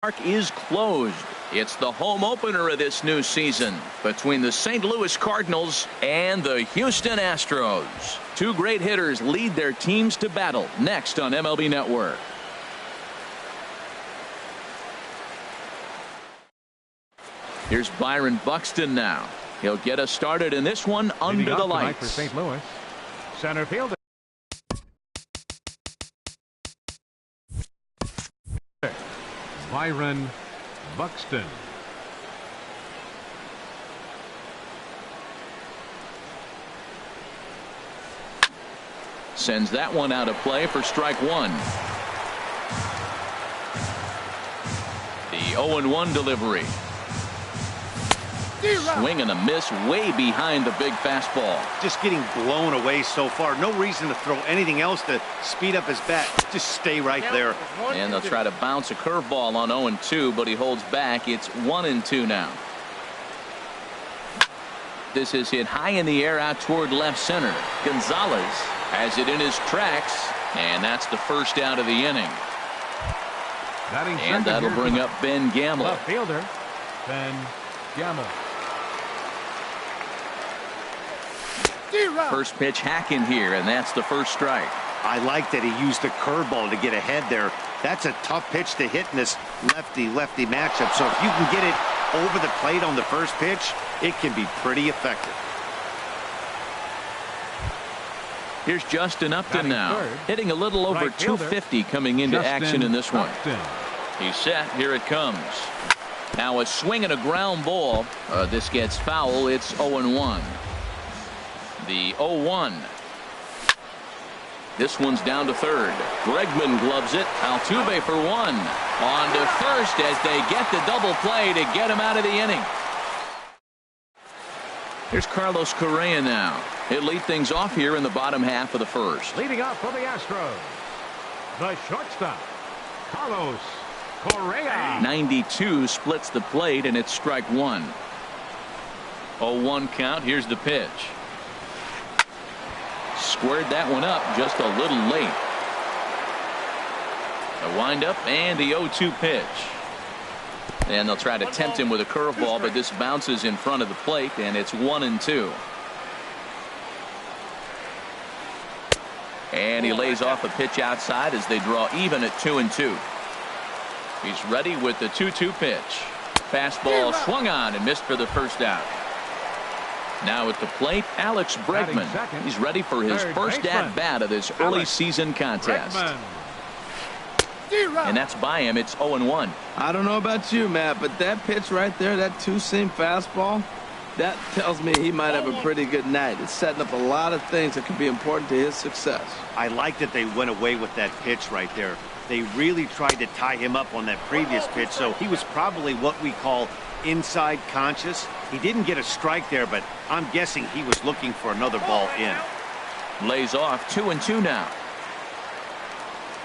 Park is closed. It's the home opener of this new season between the St. Louis Cardinals and the Houston Astros. Two great hitters lead their teams to battle next on MLB Network. Here's Byron Buxton now. He'll get us started in this one under the lights. For St. Louis, center fielder Byron Buxton. Sends that one out of play for strike one. The 0-1 delivery. Swing and a miss way behind the big fastball. Just getting blown away so far. No reason to throw anything else to speed up his bat. Just stay right there. And they'll try to bounce a curveball on 0-2, but he holds back. It's 1-2 now. This is hit high in the air out toward left center. Gonzalez has it in his tracks, and that's the first out of the inning. And that'll bring up Ben Gamble. Left fielder Ben Gamble. First pitch hacking here, and that's the first strike. I like that he used the curveball to get ahead there. That's a tough pitch to hit in this lefty-lefty matchup. So if you can get it over the plate on the first pitch, it can be pretty effective. Here's Justin Upton now, hitting a little over 250 coming into action in this one. He's set. Here it comes. Now a swing and a ground ball. This gets foul. It's 0-1. The 0-1. This one's down to third. Bregman gloves it. Altuve for one. On to first as they get the double play to get him out of the inning. Here's Carlos Correa now. He'll lead things off here in the bottom half of the first. Leading off for the Astros, the shortstop, Carlos Correa. 92 splits the plate, and it's strike one. 0-1 count. Here's the pitch. Squared that one up just a little late. A windup and the 0-2 pitch. And they'll try to tempt him with a curveball, but this bounces in front of the plate, and it's 1-2. And he lays off a pitch outside as they draw even at 2-2. He's ready with the 2-2 pitch. Fastball swung on and missed for the first out. Now at the plate, Alex Bregman. He's ready for his first at-bat of this early season contest. And that's by him. It's 0-1. I don't know about you, Matt, but that pitch right there, that two-seam fastball, that tells me he might have a pretty good night. It's setting up a lot of things that could be important to his success. I like that they went away with that pitch right there. They really tried to tie him up on that previous pitch, so he was probably what we call inside conscious. He didn't get a strike there, but I'm guessing he was looking for another ball in. Lays off 2-2 now.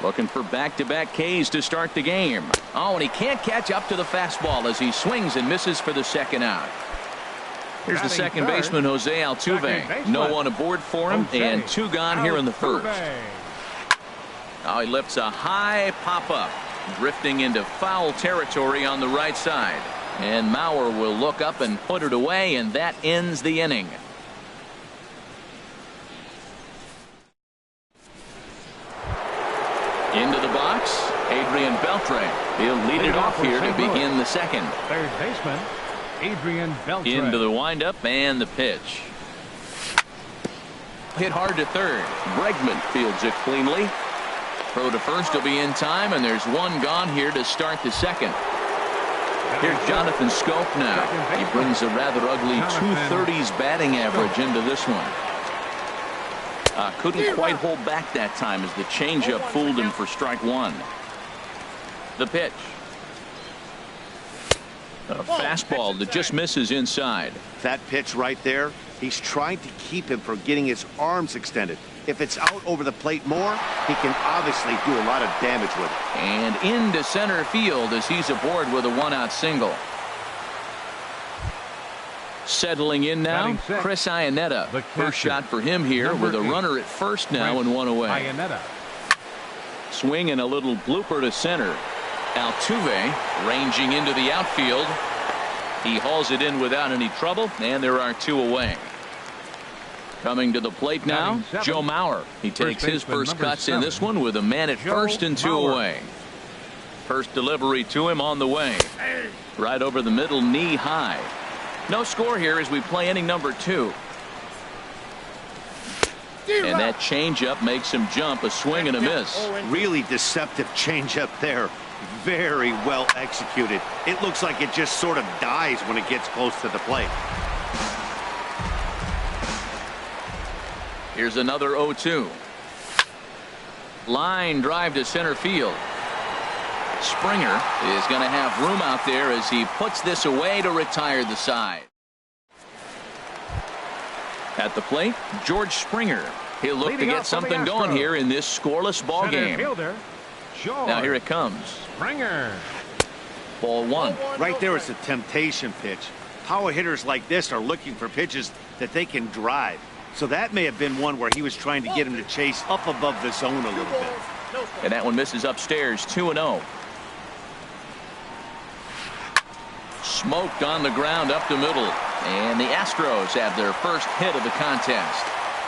Looking for back-to-back Ks to start the game. Oh, and he can't catch up to the fastball as he swings and misses for the second out. Here's the second baseman, Jose Altuve. No one aboard for him, and two gone here in the first. Oh, he lifts a high pop-up, drifting into foul territory on the right side. And Mauer will look up and put it away, and that ends the inning. Into the box, Adrian Beltre. He'll lead it off here to begin the second. Third baseman, Adrian Beltre. Into the windup and the pitch. Hit hard to third. Bregman fields it cleanly. Throw to first will be in time, and there's one gone here to start the second. Here's Jonathan Scope now. He brings a rather ugly 230s batting average into this one. Couldn't quite hold back that time as the changeup fooled him for strike one. The pitch. A fastball that just misses inside. That pitch right there, he's trying to keep him from getting his arms extended. If it's out over the plate more, he can obviously do a lot of damage with it. And into center field as he's aboard with a one-out single. Settling in now, Chris Iannetta. First shot for him here with a runner at first now and one away. Swing and a little blooper to center. Altuve ranging into the outfield. He hauls it in without any trouble, and there are 2 away. Coming to the plate now, Joe Mauer. He takes his first cuts in this one with a man at first and 2 away. First delivery to him on the way. Right over the middle, knee high. No score here as we play inning number 2. And that changeup makes him jump, a swing and a miss. Really deceptive changeup there. Very well executed. It looks like it just sort of dies when it gets close to the plate. Here's another 0-2. Line drive to center field. Springer is going to have room out there as he puts this away to retire the side. At the plate, George Springer. He'll look to get something going here in this scoreless ball game. Now here it comes. Springer. Ball 1. Right there is a temptation pitch. Power hitters like this are looking for pitches that they can drive. So that may have been one where he was trying to get him to chase up above the zone a little bit. And that one misses upstairs, 2-0. Smoked on the ground up the middle. And the Astros have their first hit of the contest.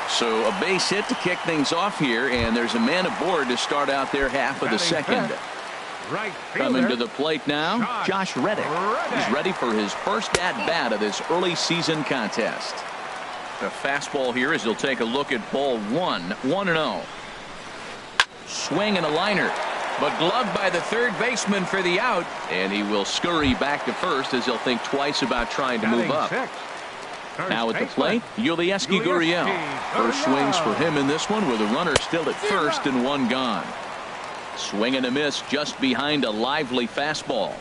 So a base hit to kick things off here, and there's a man aboard to start out their half of the second. Coming to the plate now, Josh Reddick. He's ready for his first at-bat of this early season contest. The fastball here as he'll take a look at ball 1, 1-0. Swing and a liner, but gloved by the third baseman for the out, and he will scurry back to first as he'll think twice about trying to move up. Now at the plate, Yulieski Gurriel. First swings for him in this one with a runner still at first and 1 gone. Swing and a miss just behind a lively fastball.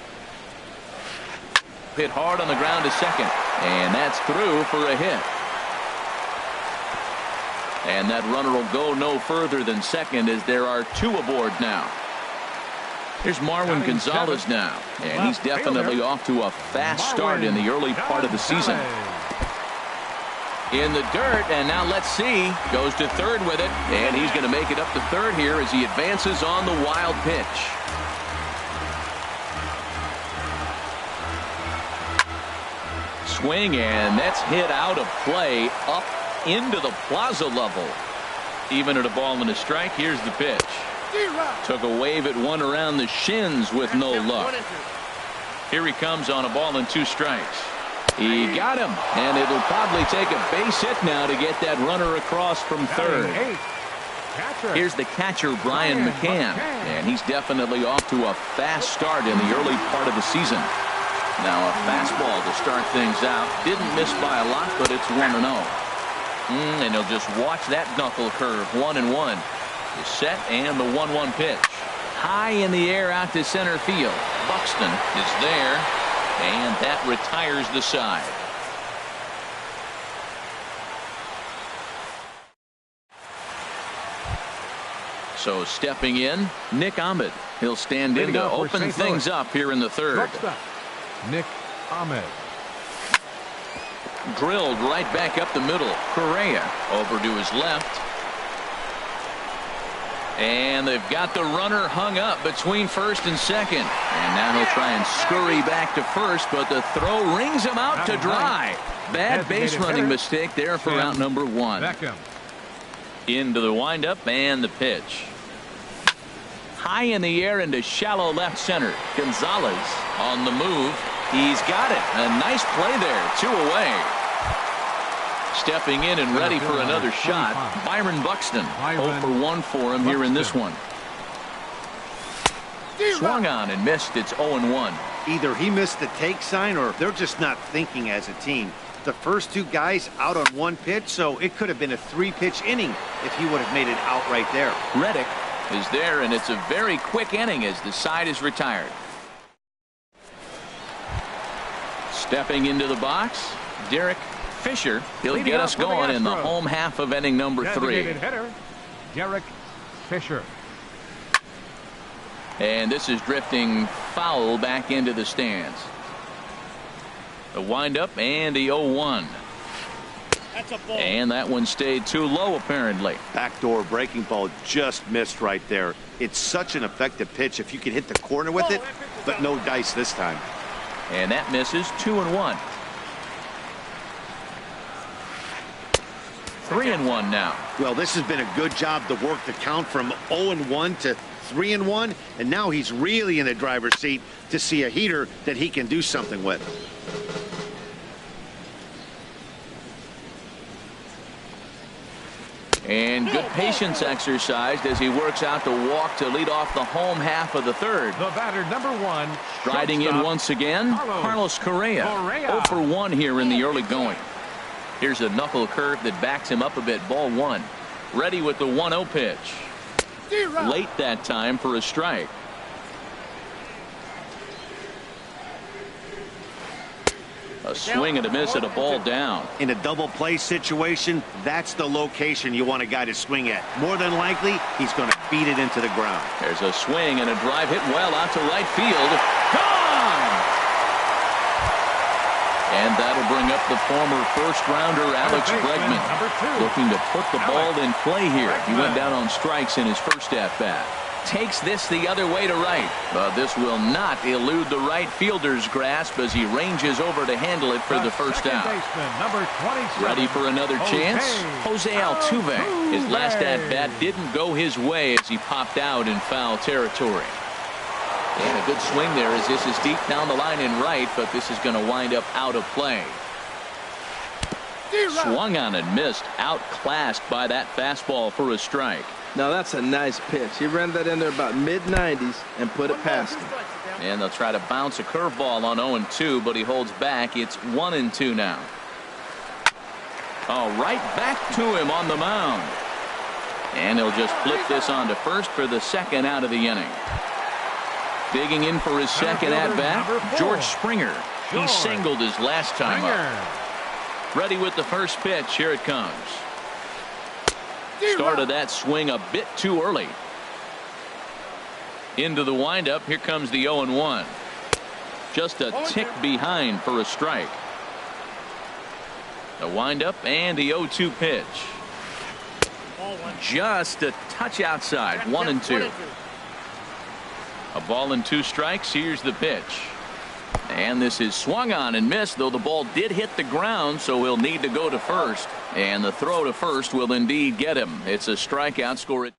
Hit hard on the ground to second, and that's through for a hit. And that runner will go no further than second as there are 2 aboard now. Here's Marwin Gonzalez now, and he's definitely off to a fast start in the early part of the season. In the dirt, and now let's see. Goes to third with it, and he's going to make it up to third here as he advances on the wild pitch. Swing, and that's hit out of play up into the plaza level. Even at a ball and a strike, here's the pitch. Took a wave at one around the shins with no luck. Here he comes on a ball and 2 strikes. He got him, and it'll probably take a base hit now to get that runner across from third. Here's the catcher, Brian McCann, and he's definitely off to a fast start in the early part of the season. Now a fastball to start things out. Didn't miss by a lot, but it's 1-0. And he'll just watch that knuckle curve. 1-1. The set and the 1-1 pitch. High in the air out to center field. Buxton is there, and that retires the side. So stepping in, Nick Ahmed. He'll stand in to open things up here in the third. Nick Ahmed. Drilled right back up the middle. Correa over to his left. And they've got the runner hung up between first and second. And now he'll try and scurry back to first, but the throw rings him out to dry. Bad base running mistake there for out number 1. Into the windup and the pitch. High in the air into shallow left center. Gonzalez on the move. He's got it. A nice play there. 2 away. Stepping in and ready for another shot, Byron Buxton. 0 for 1 for him here in this one. Swung on and missed. It's 0-1. Either he missed the take sign or they're just not thinking as a team. The first 2 guys out on 1 pitch, so it could have been a 3-pitch inning if he would have made it out right there. Reddick is there, and it's a very quick inning as the side is retired. Stepping into the box, Derek Fisher. He'll get us going in the home half of inning number 3. Hitter, Derek Fisher. And this is drifting foul back into the stands. The windup and the 0-1. And that one stayed too low, apparently. Backdoor breaking ball just missed right there. It's such an effective pitch if you can hit the corner with it, but no dice this time. And that misses. 2-1. 3-1 now. Well, this has been a good job to work the count from 0-1 to 3-1, and now he's really in the driver's seat to see a heater that he can do something with. And good patience exercised as he works out the walk to lead off the home half of the third. The batter, number 1. Striding in once again, Carlos Correa. 0 for 1 here in the early going. Here's a knuckle curve that backs him up a bit. Ball 1. Ready with the 1-0 pitch. Late that time for a strike. A swing and a miss at a ball down. In a double play situation, that's the location you want a guy to swing at. More than likely, he's going to beat it into the ground. There's a swing and a drive hit well out to right field. Gone! And that'll bring up the former first-rounder Alex Bregman, looking to put the ball in play here. He went down on strikes in his first at-bat. Takes this the other way to right, but this will not elude the right fielder's grasp as he ranges over to handle it for the first out. Ready for another chance? Jose Altuve. His last at-bat didn't go his way as he popped out in foul territory. And a good swing there as this is deep down the line in right, but this is going to wind up out of play. Swung on and missed, outclassed by that fastball for a strike. Now that's a nice pitch. He ran that in there about mid-90s and put it past him. And they'll try to bounce a curveball on 0-2, but he holds back. It's 1-2 now. Oh, right back to him on the mound. And he'll just flip this on to first for the second out of the inning. Digging in for his second at-bat, George Springer. He singled his last time up. Ready with the first pitch. Here it comes. Started that swing a bit too early. Into the windup. Here comes the 0-1. Just a tick behind for a strike. The windup and the 0-2 pitch. Just a touch outside. 1-2. A ball and 2 strikes. Here's the pitch. And this is swung on and missed, though the ball did hit the ground, so he'll need to go to first. And the throw to first will indeed get him. It's a strikeout. Score it.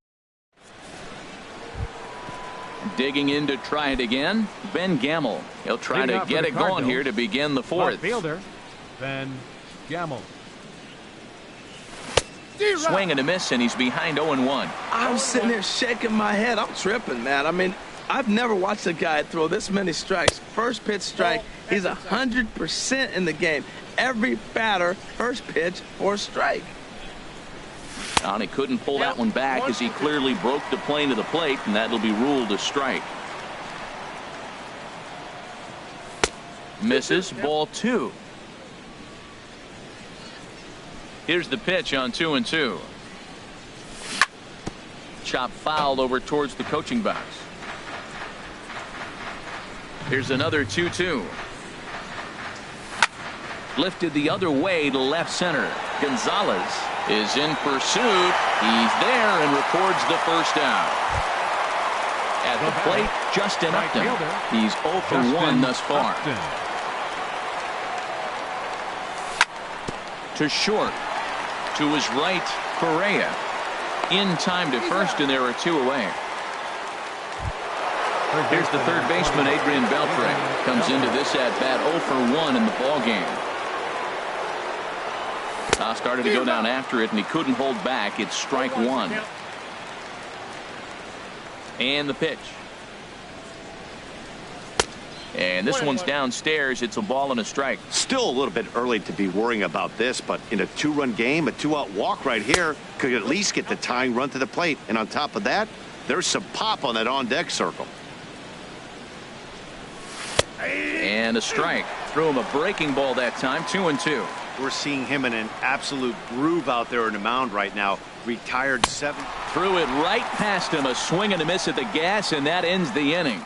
Digging in to try it again, Ben Gamel. He'll try to get it going here to begin the fourth. Fielder, Ben Gamel. Swing and a miss, and he's behind 0-1. I'm sitting here shaking my head. I'm tripping, man. I mean, I've never watched a guy throw this many strikes. First pitch strike, he's 100% in the game. Every batter, first pitch or strike. And he couldn't pull that one back as he clearly broke the plane of the plate, and that'll be ruled a strike. Misses, ball 2. Here's the pitch on 2-2. Chop foul over towards the coaching box. Here's another 2-2. Lifted the other way to left center. Gonzalez is in pursuit. He's there and records the first out. At the plate, Justin Upton. He's 0 for 1 thus far. To short. To his right, Correa. In time to first, and there are 2 away. Here's the third baseman, Adrian Beltre. Comes into this at-bat 0 for 1 in the ballgame. Started to go down after it, and he couldn't hold back. It's strike 1. And the pitch. And this one's downstairs. It's a ball and a strike. Still a little bit early to be worrying about this, but in a 2-run game, a 2-out walk right here could at least get the tying run to the plate. And on top of that, there's some pop on that on-deck circle. And a strike. Threw him a breaking ball that time. 2-2. We're seeing him in an absolute groove out there in the mound right now. Retired 7. Threw it right past him. A swing and a miss at the gas, and that ends the inning.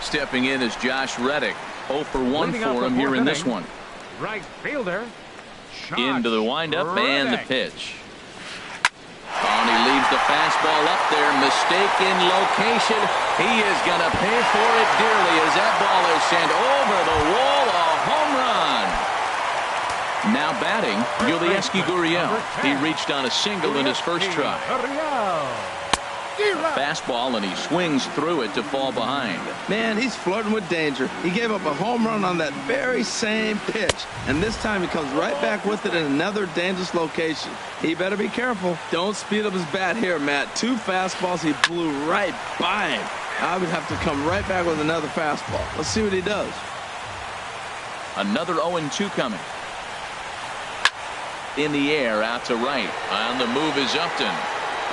Stepping in is Josh Reddick. 0 for 1 for him here in this one. Right fielder. Shot Into the windup and the strike. pitch. And he leaves the fastball up there. Mistaken location. He is going to pay for it dearly as that ball is sent over the wall. A home run. Now batting, Yulieski Gurriel. He reached on a single in his first try. A fastball, and he swings through it to fall behind. Man, he's flirting with danger. He gave up a home run on that very same pitch, and this time he comes right back with it in another dangerous location. He better be careful. Don't speed up his bat here, Matt. 2 fastballs, he blew right by him. I would have to come right back with another fastball. Let's see what he does. Another 0-2 coming. In the air, out to right. On the move is Upton.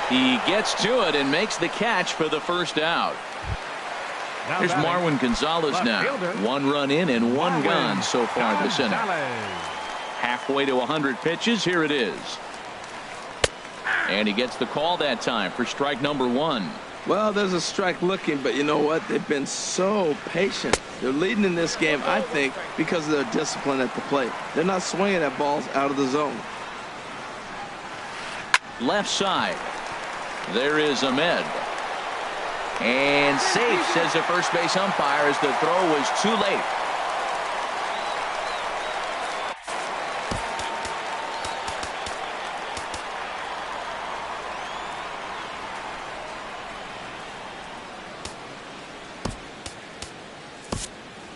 He gets to it and makes the catch for the first out. Here's Marwin Gonzalez now. 1 run in and 1 gone so far this inning. Halfway to 100 pitches. Here it is. And he gets the call that time for strike number 1. Well, there's a strike looking, but you know what? They've been so patient. They're leading in this game, I think, because of their discipline at the plate. They're not swinging at balls out of the zone. Left side. There is Ahmed. And safe, says the first base umpire, as the throw was too late.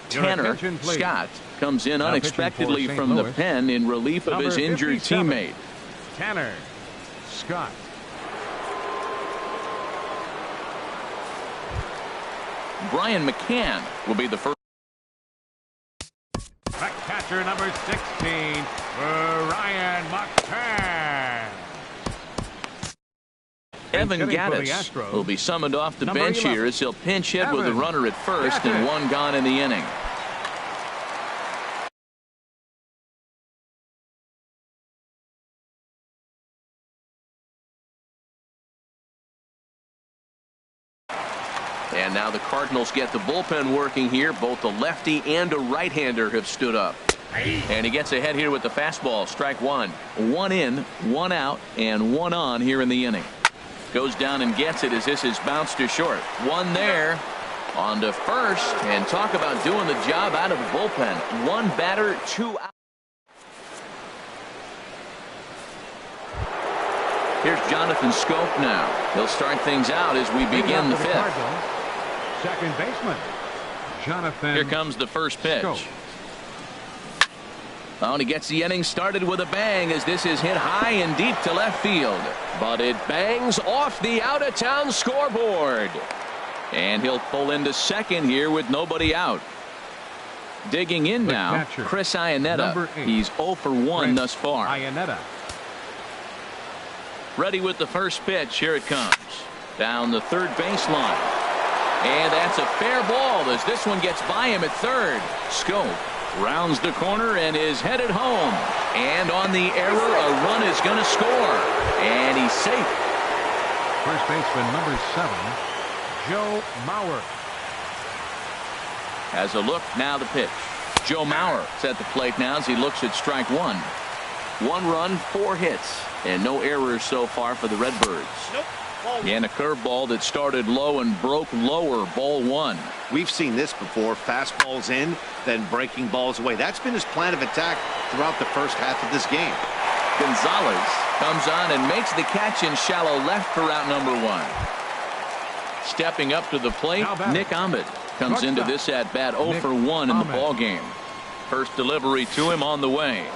Tanner Scott comes in unexpectedly from the pen in relief of his injured teammate. Tanner Scott. Brian McCann will be the first. Back catcher number 16, Brian McCann. Evan Gaddis will be summoned off the bench here as he'll pinch hit with a runner at first and 1 gone in the inning. And now the Cardinals get the bullpen working here. Both the lefty and a right-hander have stood up. And he gets ahead here with the fastball. Strike 1. 1 in, 1 out, and 1 on here in the inning. Goes down and gets it as this is bounced to short. 1 there. On to first. And talk about doing the job out of the bullpen. 1 batter, 2 out. Here's Jonathan Scope now. He'll start things out as we begin the 5th. Second baseman Jonathan. Here comes the first pitch. Scope. Oh, and he gets the inning started with a bang as this is hit high and deep to left field. But it bangs off the out-of-town scoreboard. And he'll pull into second here with nobody out. Digging in now, Chris Iannetta. He's 0 for 1 thus far. Iannetta. Ready with the first pitch. Here it comes. Down the third baseline. And that's a fair ball as this one gets by him at third. Scope rounds the corner and is headed home. And on the error, a run is going to score. And he's safe. First baseman number 7, Joe Mauer. Has a look, now the pitch. Joe Mauer is at the plate now as he looks at strike 1. 1 run, 4 hits, and no errors so far for the Redbirds. Nope. And a curveball that started low and broke lower. Ball 1. We've seen this before. Fastballs in, then breaking balls away. That's been his plan of attack throughout the first half of this game. Gonzalez comes on and makes the catch in shallow left for out number 1. Stepping up to the plate, Nick Ahmed comes into this at bat 0 for 1 in the ball game. First delivery to him on the way.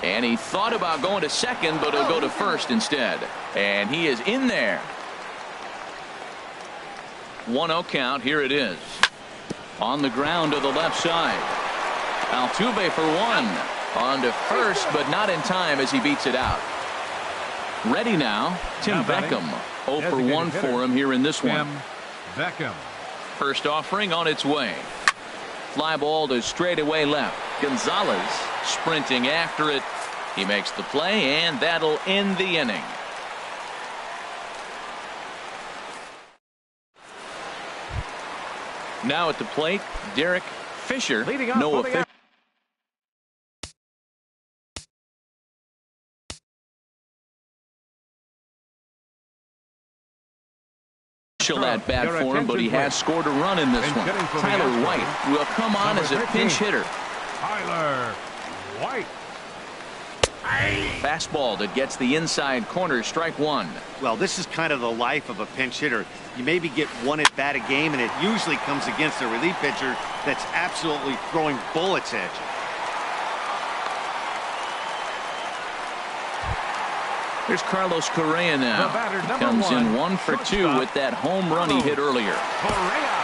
And he thought about going to second, but he'll go to first instead. And he is in there. 1-0 count. Here it is. On the ground to the left side. Altuve for 1. On to first, but not in time as he beats it out. Ready now, Tim Beckham. 0 for 1 for him here in this one. Beckham. First offering on its way. Fly ball to straightaway left. Gonzalez sprinting after it. He makes the play, and that'll end the inning. Now at the plate, Derek Fisher. Noah Fisher. initial at bat for him, but he has scored a run in this one. Tyler White will come on as a pinch hitter. Tyler White. Fastball that gets the inside corner, strike one. Well, this is kind of the life of a pinch hitter. You maybe get one at bat a game, and it usually comes against a relief pitcher that's absolutely throwing bullets at you. Here's Carlos Correa now. Comes in 1 for 2 with that home run he hit earlier.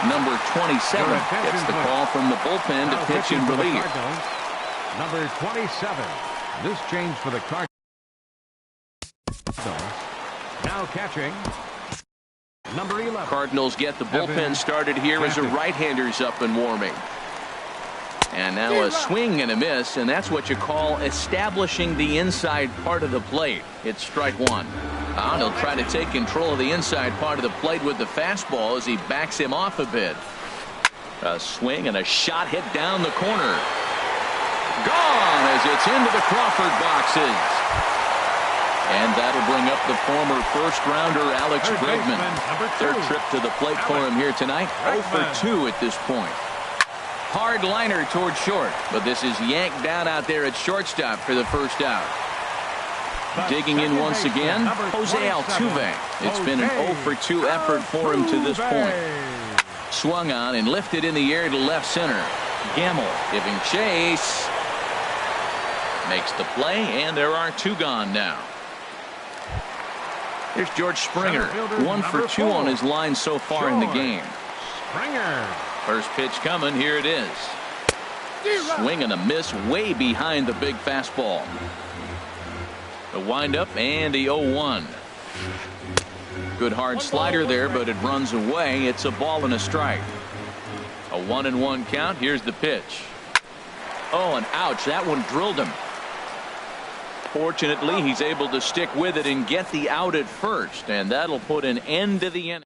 Number 27 gets the call from the bullpen to pitch in relief. Number 27. This change for the Cardinals. Now catching. Number 11. Cardinals get the bullpen started here as a right-hander's up and warming. And now a swing and a miss, and that's what you call establishing the inside part of the plate. It's strike one. He'll try to take control of the inside part of the plate with the fastball as he backs him off a bit. A swing and a shot hit down the corner. Gone as it's into the Crawford boxes. And that'll bring up the former first-rounder Alex Bregman. Third trip to the plate for him here tonight. 0 for 2 at this point. Hard liner toward short, but this is yanked down out there at shortstop for the first out. Digging in once again, Jose Altuve. It's been an 0 for 2 effort for him to this point. Swung on and lifted in the air to left center. Gamble giving chase. Makes the play, and there are 2 gone now. Here's George Springer. 1 for 2 on his line so far in the game. Springer. First pitch coming. Here it is. Swing and a miss way behind the big fastball. The windup and the 0-1. Good hard slider there, but it runs away. It's a ball and a strike. A 1-1 count. Here's the pitch. Oh, and ouch. That one drilled him. Fortunately, he's able to stick with it and get the out at first, and that'll put an end to the inning.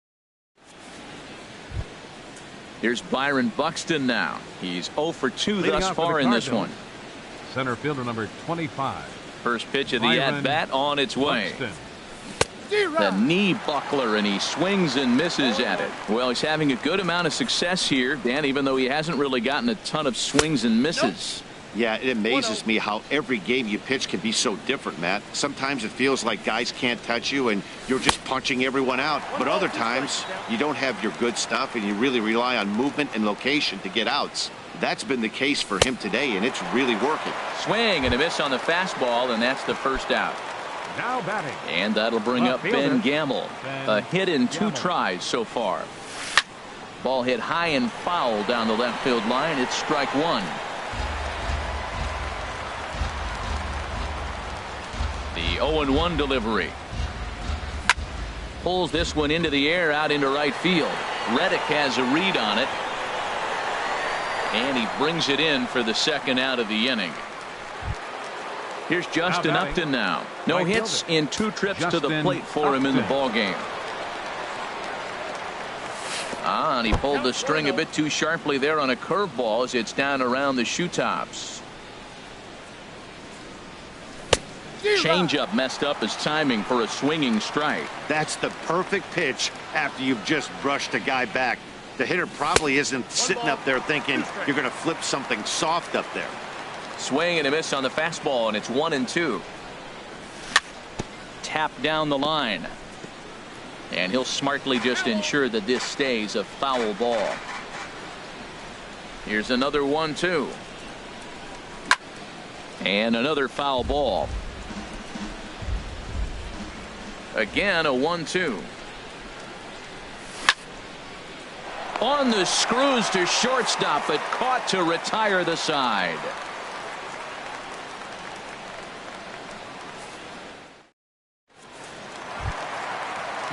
Here's Byron Buxton now. He's 0 for 2 thus far in this one. Center fielder number 25. First pitch of the at-bat on its way. The knee buckler, and he swings and misses at it. Well, he's having a good amount of success here, Dan, even though he hasn't really gotten a ton of swings and misses. Yeah, it amazes me how every game you pitch can be so different, Matt. Sometimes it feels like guys can't touch you and you're just punching everyone out. But other times you don't have your good stuff and you really rely on movement and location to get outs. That's been the case for him today, and it's really working. Swing and a miss on the fastball, and that's the first out. Now batting. And that'll bring up Ben Gamble. A hit in 2 tries so far. Ball hit high and foul down the left field line. It's strike one. The 0-1 delivery. Pulls this one into the air out into right field. Reddick has a read on it. And he brings it in for the second out of the inning. Here's Justin Upton now. No hits in 2 trips to the plate for him in the ballgame. And he pulled the string a bit too sharply there on a curveball as it's down around the shoe tops. Changeup messed up his timing for a swinging strike. That's the perfect pitch after you've just brushed a guy back. The hitter probably isn't sitting up there thinking you're going to flip something soft up there. Swing and a miss on the fastball, and it's 1-2. Tap down the line. And he'll smartly just ensure that this stays a foul ball. Here's another 1-2. And another foul ball. Again, a 1-2. On the screws to shortstop, but caught to retire the side.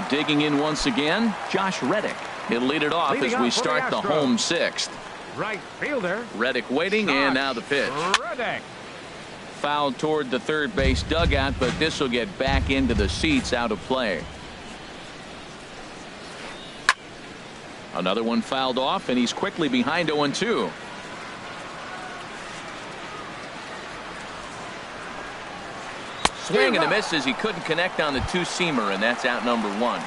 Digging in once again, Josh Reddick. He'll lead it off as we start the home 6th. Right fielder. Reddick waiting, and now the pitch. Reddick. Fouled toward the third base dugout, but this will get back into the seats out of play. Another one fouled off, and he's quickly behind 0-2. Swing and a miss as he couldn't connect on the 2-seamer, and that's out number 1.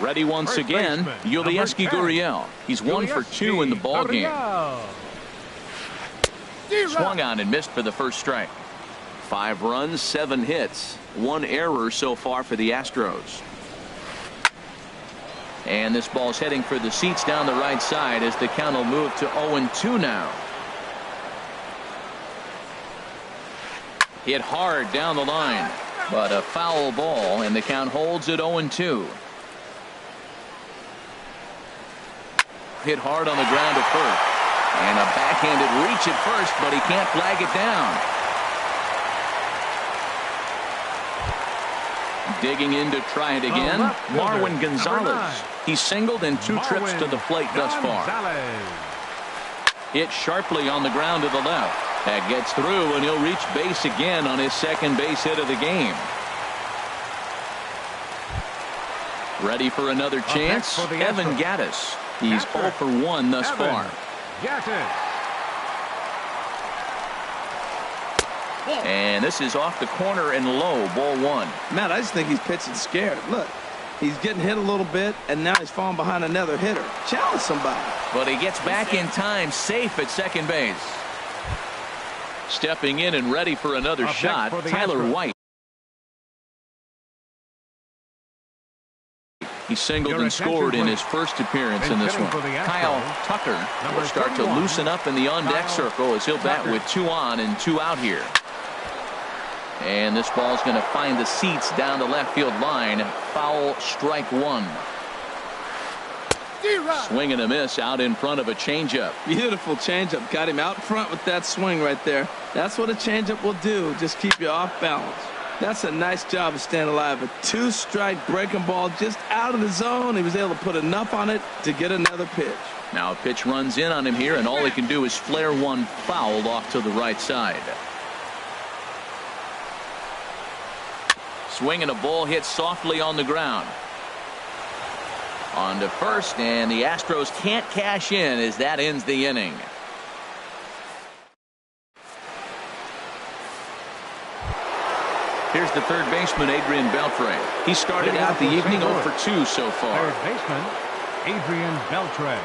Ready once again, Yulieski Gurriel. He's 1 for 2 in the ball game. Swung on and missed for the first strike. 5 runs, 7 hits, 1 error so far for the Astros. And this ball's heading for the seats down the right side as the count will move to 0-2 now. Hit hard down the line, but a foul ball, and the count holds at 0-2. Hit hard on the ground at first, and a backhanded reach at first, but he can't flag it down. Digging in to try it again, Marwin Gonzalez. He's singled in 2 trips to the plate thus far. Hit sharply on the ground to the left. That gets through, and he'll reach base again on his second base hit of the game. Ready for another chance? Evan Gattis. He's 0 for 1 thus far. And this is off the corner and low, ball 1. Matt, I just think he's pitching scared. Look, he's getting hit a little bit, and now he's falling behind another hitter. Challenge somebody. But he gets back in time, safe at second base. Stepping in and ready for another shot, Tyler White. He singled and scored in his first appearance in this one. Kyle Tucker will start to loosen up in the on-deck circle as he'll bat with 2 on and 2 out here. And this ball's going to find the seats down the left field line. Foul, strike 1. Swing and a miss out in front of a changeup. Beautiful changeup. Got him out front with that swing right there. That's what a changeup will do. Just keep you off balance. That's a nice job of staying alive. A 2-strike breaking ball just out of the zone. He was able to put enough on it to get another pitch. Now a pitch runs in on him here, and all he can do is flare one foul off to the right side. Swing and a ball hit softly on the ground. On to first, and the Astros can't cash in as that ends the inning. Here's the third baseman, Adrian Beltre. He started out the evening 0 for 2 so far. Third baseman, Adrian Beltre.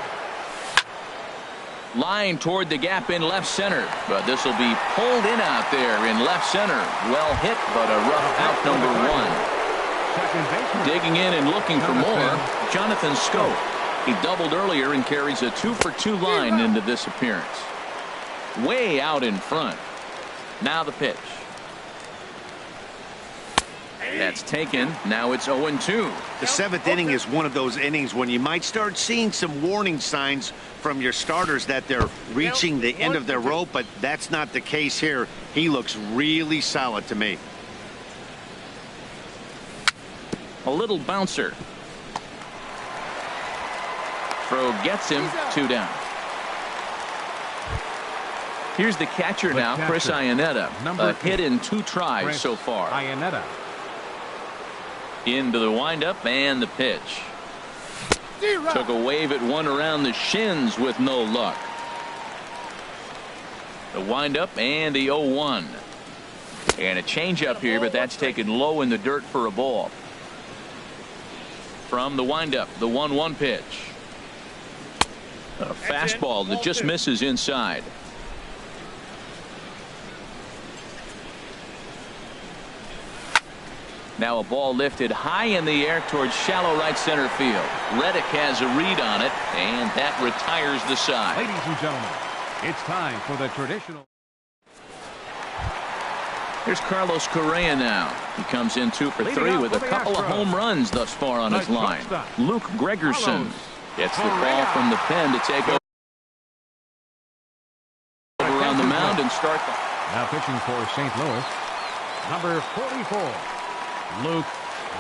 Line toward the gap in left center, but this will be pulled in out there in left center. Well hit, but a rough out number 1. Digging in and looking for more, Jonathan Scope. He doubled earlier and carries a 2 for 2 line into this appearance. Way out in front. Now the pitch. That's taken. Now it's 0-2. The 7th inning is one of those innings when you might start seeing some warning signs from your starters that they're reaching the end of their rope, but that's not the case here. He looks really solid to me. A little bouncer. Throw gets him. 2 down. Here's the catcher now, Chris Iannetta. A hit in 2 tries so far. Iannetta. Into the windup and the pitch. Took a wave at one around the shins with no luck. The windup and the 0-1. And a changeup here, but that's taken low in the dirt for a ball. From the windup, the 1-1 pitch. A fastball that just misses inside. Now a ball lifted high in the air towards shallow right center field. Reddick has a read on it, and that retires the side. Ladies and gentlemen, it's time for the traditional. Here's Carlos Correa now. He comes in 2 for 3 with a couple of home runs thus far on his line. Luke Gregerson gets the call from the pen to take over on the mound and start the. Now pitching for St. Louis, number 44. Luke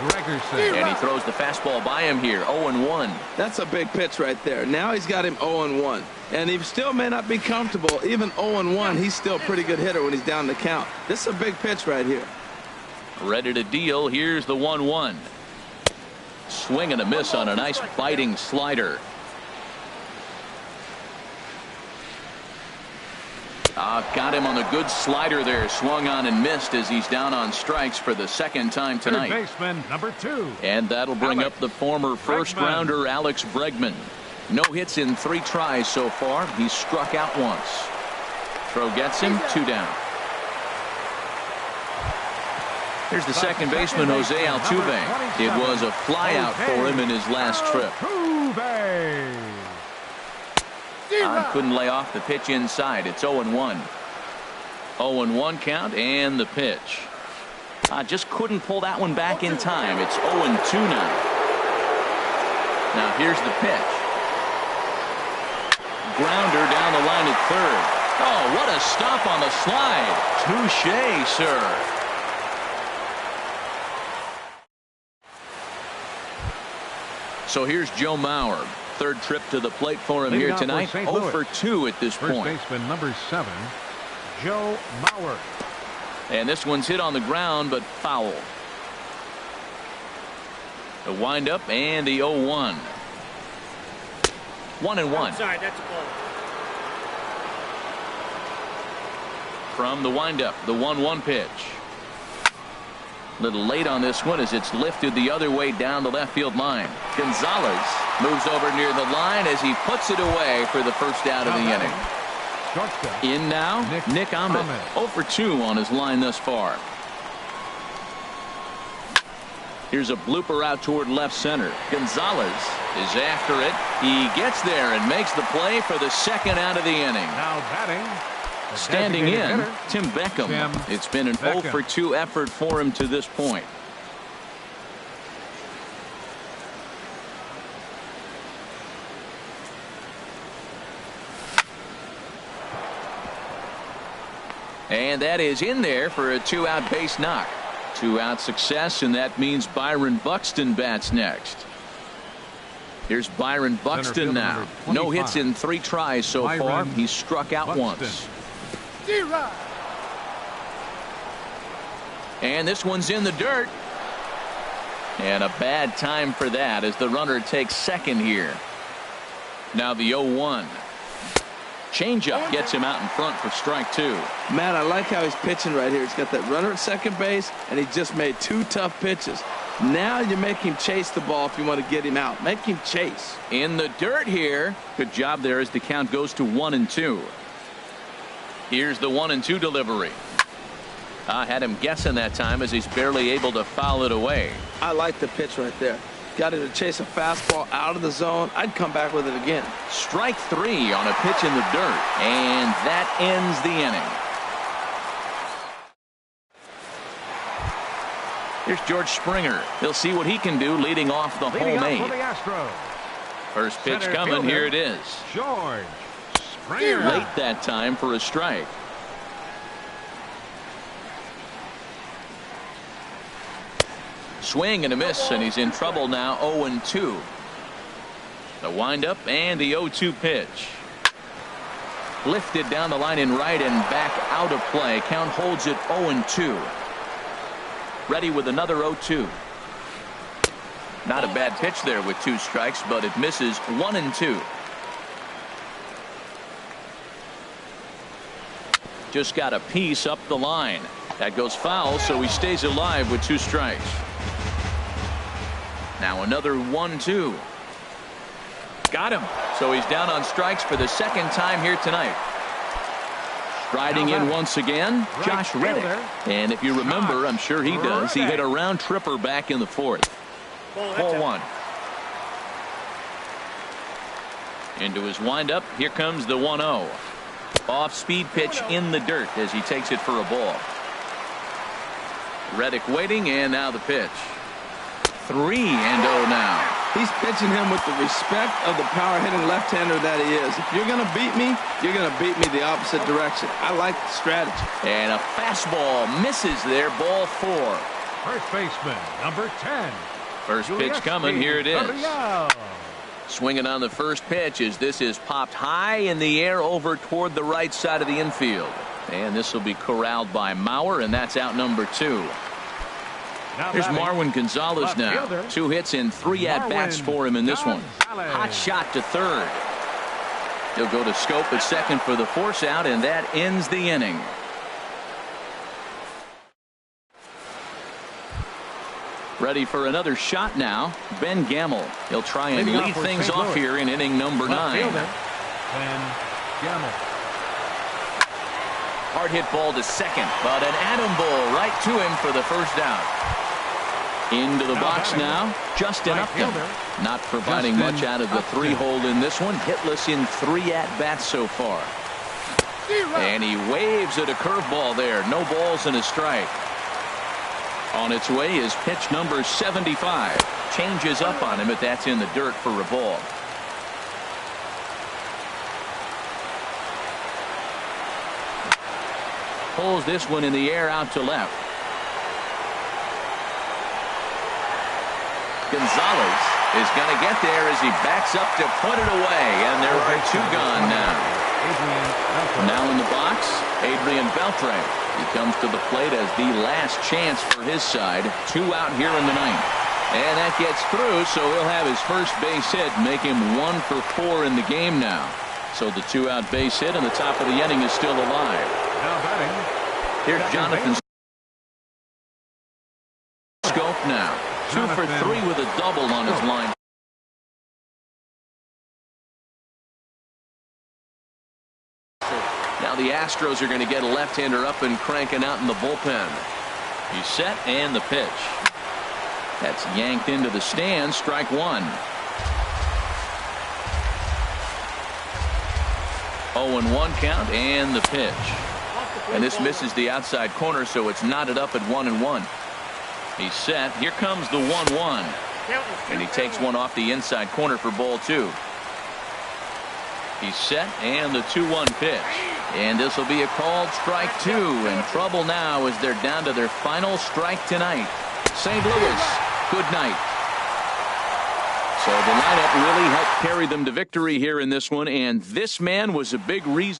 Gregerson. And he throws the fastball by him here. 0-1. That's a big pitch right there. Now he's got him 0-1. And he still may not be comfortable. Even 0-1, he's still a pretty good hitter when he's down the count. This is a big pitch right here. Ready to deal. Here's the 1-1. Swing and a miss on a nice biting slider. Got him on the good slider there. Swung on and missed as he's down on strikes for the second time tonight. Third baseman, number 2. And that'll bring up the former first-rounder Alex Bregman. No hits in 3 tries so far. He's struck out once. Throw gets him, 2 down. Here's the second baseman, Jose Altuve. It was a flyout for him in his last trip. Couldn't lay off the pitch inside. It's 0-1. 0-1 count and the pitch. Just couldn't pull that one back in time. It's 0-2 now. Now here's the pitch. Grounder down the line at third. Oh, what a stop on the slide. Touché, sir. So here's Joe Mauer. Third trip to the plate for him here tonight. 0 for 2 at this point. First baseman number 7, Joe Mauer. And this one's hit on the ground, but foul. The windup and the 0-1. 1-1. Sorry, that's a ball. From the windup, the 1-1 pitch. A little late on this one as it's lifted the other way down the left field line. Gonzalez moves over near the line as he puts it away for the first out of the inning. In now, Nick Ahmed. 0 for 2 on his line thus far. Here's a blooper out toward left center. Gonzalez is after it. He gets there and makes the play for the second out of the inning. Now batting. Standing in, Tim Beckham. It's been an 0 for 2 effort for him to this point. And that is in there for a 2-out base knock. 2-out success, and that means Byron Buxton bats next. Here's Byron Buxton now. No hits in 3 tries so far. He's struck out once. And this one's in the dirt. And a bad time for that as the runner takes second here. Now the 0-1. Changeup gets him out in front for strike 2. Matt, I like how he's pitching right here. He's got that runner at second base, and he just made 2 tough pitches. Now you make him chase the ball if you want to get him out. Make him chase. In the dirt here. Good job there as the count goes to 1-2. Here's the 1-2 delivery. I had him guessing that time as he's barely able to foul it away. I like the pitch right there. Got him to chase a fastball out of the zone. I'd come back with it again. Strike 3 on a pitch in the dirt. And that ends the inning. Here's George Springer. He'll see what he can do leading off the home 8. First pitch coming. Here it is. George Springer. Late that time for a strike. Swing and a miss, and he's in trouble now. 0-2. The windup and the 0-2 pitch. Lifted down the line in right and back out of play. Count holds it 0-2. Ready with another 0-2. Not a bad pitch there with 2 strikes, but it misses. 1-2. Just got a piece up the line. That goes foul, so he stays alive with 2 strikes. Now another 1-2. Got him. So he's down on strikes for the second time here tonight. Striding in once again, Josh Reddick. And if you remember, I'm sure he does, he hit a round tripper back in the 4th. 4-1. Into his windup. Here comes the 1-0. Off-speed pitch in the dirt as he takes it for a ball. Reddick waiting, and now the pitch. 3-0 now. He's pitching him with the respect of the power-hitting left-hander that he is. If you're going to beat me, you're going to beat me the opposite direction. I like the strategy. And a fastball misses there. Ball 4. First baseman, number 10. First pitch coming. Here it is. Swinging on the first pitch as this is popped high in the air over toward the right side of the infield. And this will be corralled by Mauer, and that's out number 2. Here's Marwin Gonzalez now. 2 hits and 3 at-bats for him in this one. Hot shot to third. He'll go to Scope at second for the force out, and that ends the inning. Ready for another shot now, Ben Gamble. He'll try and lead things off here in inning number 9. Ben Gamble. Hard hit ball to second, but an atom ball right to him for the first out. Into the box now, Justin Upton. Not providing much out of the 3-hole in this one. Hitless in 3 at-bats so far. And he waves at a curveball there. No balls and a strike. On its way is pitch number 75. Changes up on him, but that's in the dirt for a ball. Pulls this one in the air out to left. Gonzalez is going to get there as he backs up to put it away, and there are 2 gone now. Now in the box, Adrian Beltre. He comes to the plate as the last chance for his side. 2 out here in the 9th. And that gets through, so he'll have his first base hit, make him 1 for 4 in the game now. So the 2-out base hit, and the top of the inning is still alive. Now batting. Here's Jonathan Scope now. 2 for 3 with a double on his line. Now the Astros are going to get a left-hander up and cranking out in the bullpen. He's set, and the pitch. That's yanked into the stands. Strike 1. 0-1 count, and the pitch. And this misses the outside corner, so it's knotted up at 1-1. He's set. Here comes the 1-1. And he takes one off the inside corner for ball 2. He's set, and the 2-1 pitch. And this will be a called strike 2. In trouble now as they're down to their final strike tonight. St. Louis, good night. So the lineup really helped carry them to victory here in this one, and this man was a big reason.